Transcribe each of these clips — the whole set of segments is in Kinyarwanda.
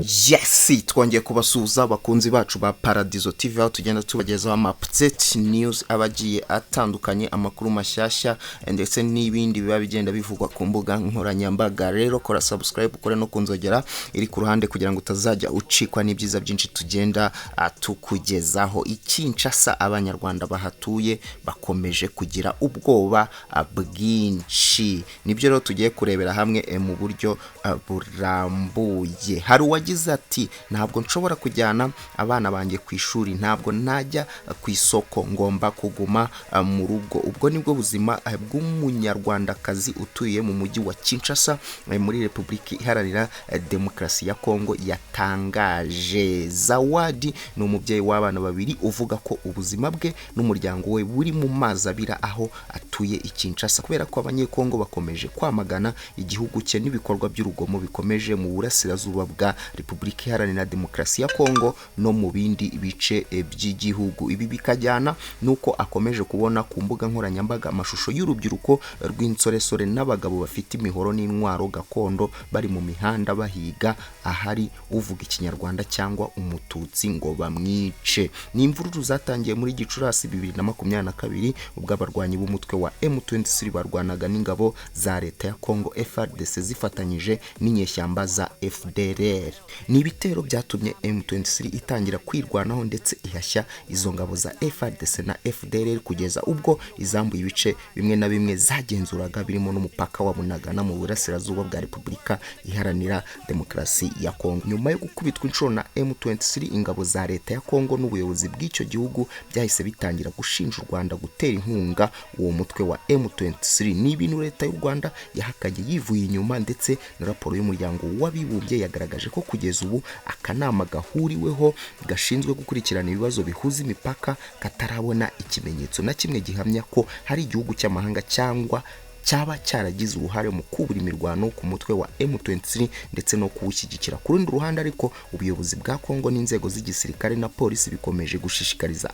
Yes, twongeye kubasuhuza abakunzi bacu ba Paradizo TV aho tugenda tubagezaho update news abagiye atandukanye, amakuru mashyashya ndetse n'ibindi biba bigenda bivugwa ku mbuga nkoranyambaga. Rero kora subscribe, ukore no kunzogera iri ku ruhande kugira ngo utazajya ucikwa n'ibyiza byinshi tugenda tukugezaho. I Kinshasa abanyarwanda bahatuye bakomeje kugira ubwoba bwinshi. Nibyo rero tugiye kurebera hamwe mu buryo burambuye. Hari uwagize ati ntabwo nshobora kujyana abana banjye ku ishuri, ntabwo najya ku isoko, ngomba kuguma mu rugo. Ubwo nibwo buzima bw'umunyarwandakazi utuye mu mujyi wa Kinshasa muri Repubulika Iharanira Demokarasi ya Kongo yatangaje. Zawadi ni umubyeyi w'abana babiri uvuga ko ubuzima bwe n'umuryango we buri mu mazi abira aho atuye i Kinshasa kubera ko abanyekongo bakomeje kwamagana igihugu cye n'ibikorwa by'urugomo bikomeje mu burasirazuba bwa Repubulika Iharanira Demokarasi ya Kongo no mu bindi bice by'igihugu. Ibi bikajyana nuko akomeje kubona ku mbuga nkoranyambaga amashusho y'urubyiruko rw'insoresore n'abagabo bafite imihoro n'intwaro gakondo bari mu mihanda bahiga ahari uvuga ikinyarwanda cyangwa umututsi ngo bamwice. Ni imvururu zatangiye muri Gicurasi 2022 ubwo abarwanyi b'umutwe wa M23 barwanaga n'ingabo za leta ya Kongo FARDC zifatanyije n'inyeshyamba za FDLR. Ni ibitero byatumye M23 itangira kwirwanaho ndetse ihashya izo ngabo za FARDC na FDLR kugeza ubwo izambuye ibice bimwe na bimwe zagenzuraga birimo n'umupaka wa Bunagana mu burasirazuba bwa Repubulika Iharanira Demokarasi ya Kongo. Nyuma yo gukubitwa inshuro na M23, ingabo za leta ya Kongo n'ubuyobozi bw'icyo gihugu byahise bitangira gushinja u Rwanda gutera inkunga uwo mutwe wa M23. Ni ibintu leta y'u Rwanda yahakaye yivuye inyuma, ndetse na raporo y'umuryango w'abibumbye yagaragaje ko kugeza ubu akanama gahuriweho gashinzwe gukurikirana ibibazo bihuza imipaka katarabona ikimenyetso na kimwe gihamya ko hari igihugu cy'amahanga cyangwa cyaba cyaragize uruhare mu kubura imirwano ku mutwe wa M23 ndetse no kuwushyigikira. Ku rundi ruhande ariko ubuyobozi bwa Kongo n'inzego z'igisirikare na polisi bikomeje gushishikariza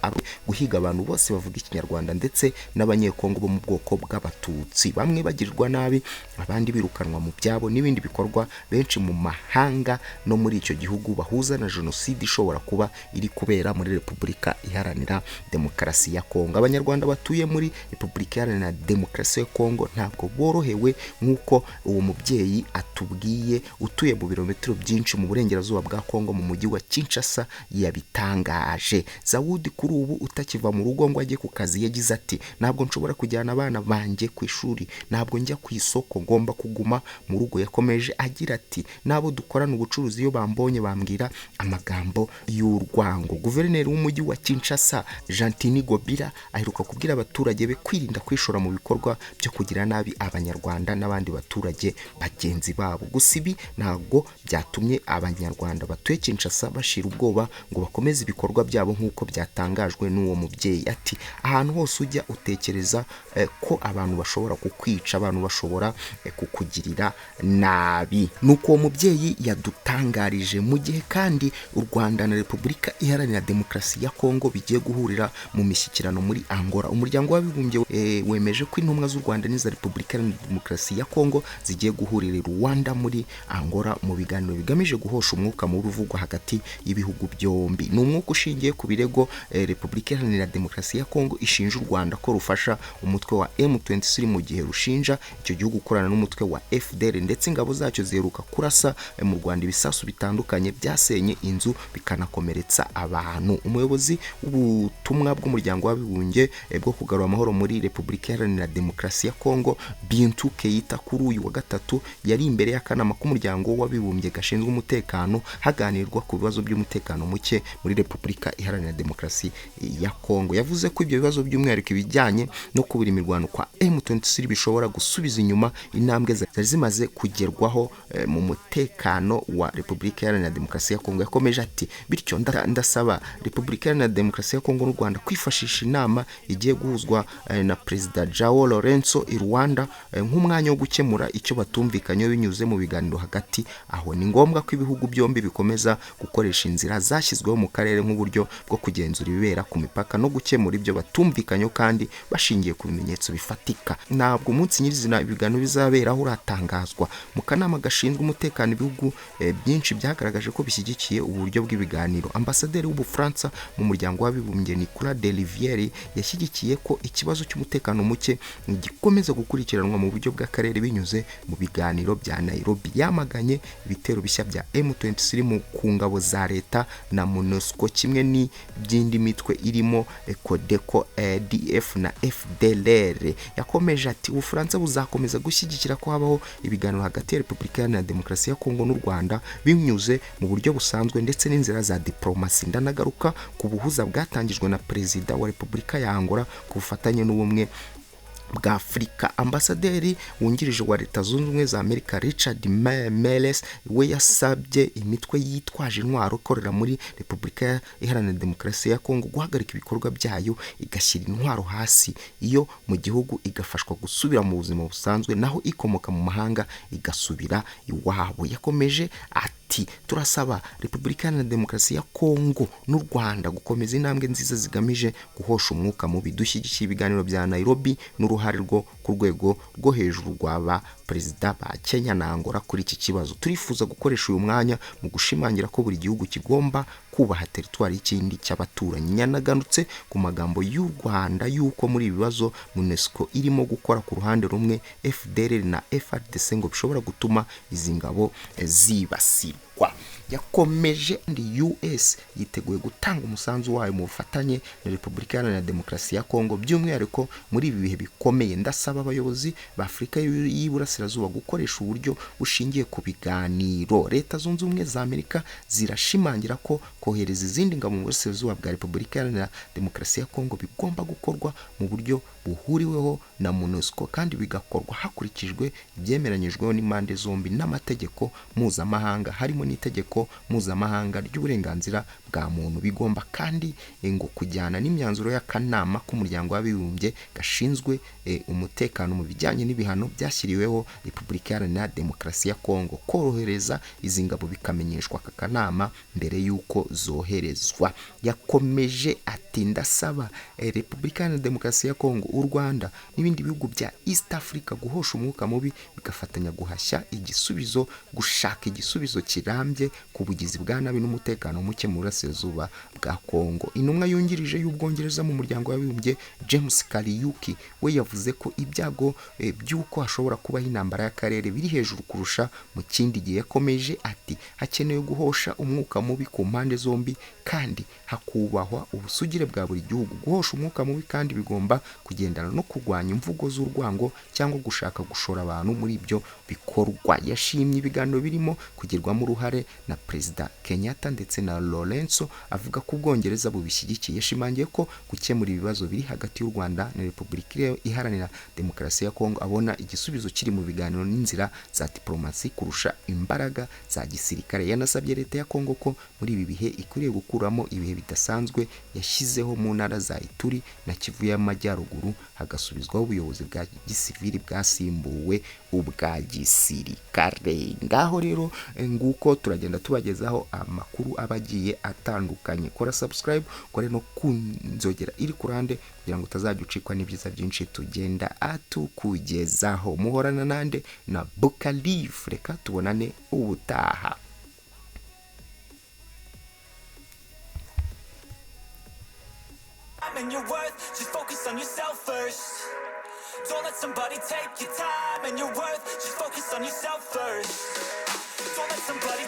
guhiga abantu bose bavuga ikinyarwanda ndetse n'abanyekongo bo mu bwoko bw'abatutsi, bamwe bagirirwa nabi abandi birukanwa mu byabo n'ibindi bikorwa benshi mu mahanga no muri icyo gihugu bahuza na jenoside ishobora kuba iri kubera muri Repubulika Iharanira Demokarasi ya Kongo. Abanyarwanda batuye muri Repubulika Iharanira Demokarasi ya Kongo ntabwo borohewe nk'uko uwo mubyeyi atubwiye utuye mu birometero byinshi mu burengerazuba bwa Kongo mu mujyi wa Kinshasa yabitangaje. Zawudi kuri ubu utakiva mu rugo ngo ajye ku kazi yagize ati ntabwo nshobora kujyana abana banjye ku ishuri, ntabwo njya ku isoko, ngomba kuguma mu rugo. Yakomeje agira ati nabo dukorana ubucuruzi iyo bambonye bambwira amagambo y'urwango. Guverineri w'umujyi wa Kinshasa Jean Gobira aheruka kubwira abaturage be kwirinda kwishora mu bikorwa byo kugira nabi abanyarwanda n'abandi baturage bagenzi babo. Gusa ibi ntabwo byatumye abanyarwanda batuye Kinshasa bashira ubwoba ngo bakomeze ibikorwa byabo nk'uko byatangajwe n'uwo mubyeyi. Ati ahantu hose ujya utekereza ko abantu bashobora kukwica, abantu bashobora kukugirira nabi. Nuko uwo mubyeyi yadutangarije mu gihe kandi u Rwanda na Repubulika Iharanira Demokarasi ya Kongo bigiye guhurira mu mishyikirano muri Angola. Umuryango w'abibumbye wemeje ko intumwa z'u Rwanda n'iza Repubulika Iharanira Demokarasi ya Kongo zigiye guhurira i Rwanda muri Angola mu biganiro bigamije guhosha umwuka mu ruvugwa hagati y'ibihugu byombi. Ni umwuka ushingiye ku birego Repubulika Iharanira Demokarasi ya Kongo ishinja u Rwanda ko rufasha umutwe wa M23 mu gihe rushinja icyo gihugu gukorana n'umutwe wa FDL, ndetse ingabo zacyo ziheruka kurasa mu Rwanda ibisasu bitandukanye byasenye inzu bikanakomeretsa abantu. Umuyobozi w'ubutumwa bw'umuryango w'abibumbye bwo kugarura amahoro muri Repubulika Iharanira Demokarasi ya Kongo Bintu Keita kuri uyu wa gatatu yari imbere y'akanama k'umuryango w'abibumbye gashinzwe umutekano haganirwa ku bibazo by'umutekano muke muri Repubulika Iharanira Demokarasi ya Kongo. Yavuze ko ibyo bibazo by'umwihariko ibijyanye no kubura imirwano kwa M23 bishobora gusubiza inyuma intambwe zari zimaze kugerwaho mu mutekano wa Repubulika Iharanira Demokarasi ya Kongo. Yakomeje ati bityo ndasaba Repubulika Iharanira Demokarasi ya Kongo n'u Rwanda kwifashisha inama igiye guhuzwa na Perezida Joao Lorenzo i Rwanda nk'umwanya wo gukemura icyo batumvikanye binyuze mu biganiro hagati aho. Ni ngombwa ko ibihugu byombi bikomeza gukoresha inzira zashyizweho mu karere nk'uburyo bwo kugenzura ibibera ku mipaka no gukemura ibyo batumvikanye kandi bashingiye ku bimenyetso bifatika. Ntabwo umunsi nyirizina ibiganiro bizaberaho uratangazwa. Mu kanama gashinzwe umutekano ibihugu byinshi byagaragaje ko bishyigikiye uburyo bw'ibiganiro. Ambasaderi w'Ubufaransa mu muryango w'abibumbye Nicolas de Rivière yashyigikiye ko ikibazo cy'umutekano muke gikomeza gukurikiranwa mu buryo bw'akarere binyuze mu biganiro bya Nairobi. Yamaganye ibitero bishya bya M23 mu kungabo za leta na MONUSCO kimwe n'ibyindi mitwe irimo Codeco, ADF na FDLR. Yakomeje ati Ubufaransa buzakomeza gushyigikira ko habaho ibiganiro hagati ya Repubulika Iharanira Demokarasi ya Kongo n'u Rwanda binyuze mu buryo busanzwe ndetse n'inzira za diplomasi. Ndanagaruka ku buhuza bwatangijwe na Perezida wa Repubulika ya Angola ku bufatanye n'ubumwe bwa Afurika. Ambasaderi wungirije wa Leta Zunze Ubumwe za Amerika Richard Meles we yasabye imitwe yitwaje intwaro ikorera muri Repubulika Iharanira Demokarasi ya Kongo guhagarika ibikorwa byayo igashyira intwaro hasi iyo mu gihugu igafashwa gusubira mu buzima busanzwe naho ikomoka mu mahanga igasubira iwabo. Yakomeje ati turasaba Repubulika Iharanira Demokarasi ya Kongo n'u Rwanda gukomeza intambwe nziza zigamije guhosha umwuka mubi. Dushyigikiye ibiganiro bya Nairobi n'uruhare rwo ku rwego rwo hejuru rw'aba perezida ba Kenya na Angola kuri iki kibazo. Turifuza gukoresha uyu mwanya mu gushimangira ko buri gihugu kigomba kubaha teritwari y'ikindi cy'abaturanyi. Nyanaganutse ku magambo y'u Rwanda yuko muri ibi bibazo MONUSCO irimo gukora ku ruhande rumwe FDLR na FARDC ngo bishobora gutuma izi ngabo zibasirwa. Yakomeje ndi US yiteguye gutanga umusanzu wayo mu bufatanye na Repubulika Iharanira Demokarasi ya Kongo by'umwihariko muri ibi bihe bikomeye. Ndasaba abayobozi ba Afurika y'Iburasirazuba gukoresha uburyo bushingiye ku biganiro. Leta Zunze Ubumwe za Amerika zirashimangira ko kohereza izindi ngabo mu burasirazuba bwa Repubulika Iharanira Demokarasi ya Kongo bigomba gukorwa mu buryo buhuriweho na MONUSCO kandi bigakorwa hakurikijwe ibyemeranyijweho n'impande zombi n'amategeko mpuzamahanga harimo n'itegeko mpuzamahanga ry'uburenganzira bwa muntu. Bigomba kandi ngo kujyana n'imyanzuro y'akanama k'umuryango w'abibumbye gashinzwe umutekano mu bijyanye n'ibihano byashyiriweho Repubulika Iharanira Demokarasi ya Kongo. Korohereza izi ngabo bikamenyeshwa aka kanama mbere y'uko zoherezwa. Yakomeje ati ndasaba Repubulika Iharanira Demokarasi ya Kongo, u Rwanda n'ibindi bihugu bya East Africa guhosha umwuka mubi bigafatanya guhashya igisubizo, gushaka igisubizo kirambye ku bugizi bwa nabi n'umutekano muke mu burasirazuba bwa Kongo. Intumwa yungirije y'Ubwongereza mu muryango w'abibumbye James Kariuki we yavuze ko ibyago by'uko hashobora kubaho intambara y'akarere biri hejuru kurusha mu kindi gihe. Yakomeje ati hakenewe guhosha umwuka mubi ku mpande zombi kandi hakubahwa ubusugire bwa buri gihugu. Guhosha umwuka mubi kandi bigomba kugendana no kurwanya imvugo z'urwango cyangwa gushaka gushora abantu muri ibyo bikorwa. Yashimye ibiganiro birimo kugirwamo uruhare na Perezida Kenyatta ndetse na Lorenzo avuga ko Ubwongereza bubishyigikiye. Yashimangiye ko gukemura ibibazo biri hagati y'u Rwanda na Repubulika Iharanira Demokarasi ya Kongo abona igisubizo kiri mu biganiro n'inzira za diplomasi kurusha imbaraga za gisirikare. Yanasabye leta ya Kongo ko muri ibi bihe ikwiriye gukuramo ibihe bidasanzwe yashyizeho mu ntara za Ituri na Kivu y'Amajyaruguru hagasubizwaho ubuyobozi bwa gisivili bwasimbuwe ubwa gisirikare. Ngaho rero nguko turagenda tubagezaho amakuru abagiye atandukanye. Kora subscribe, kore no kunzogera iri kurande kugira ngo utazajya ucikwa n'ibyiza byinshi tugenda atukugezaho. Muhorana nande na Bukalif, reka tubonane ubutaha. And your worth, just focus on yourself first. Don't let somebody take your time and your worth, just focus on yourself first. Don't let somebody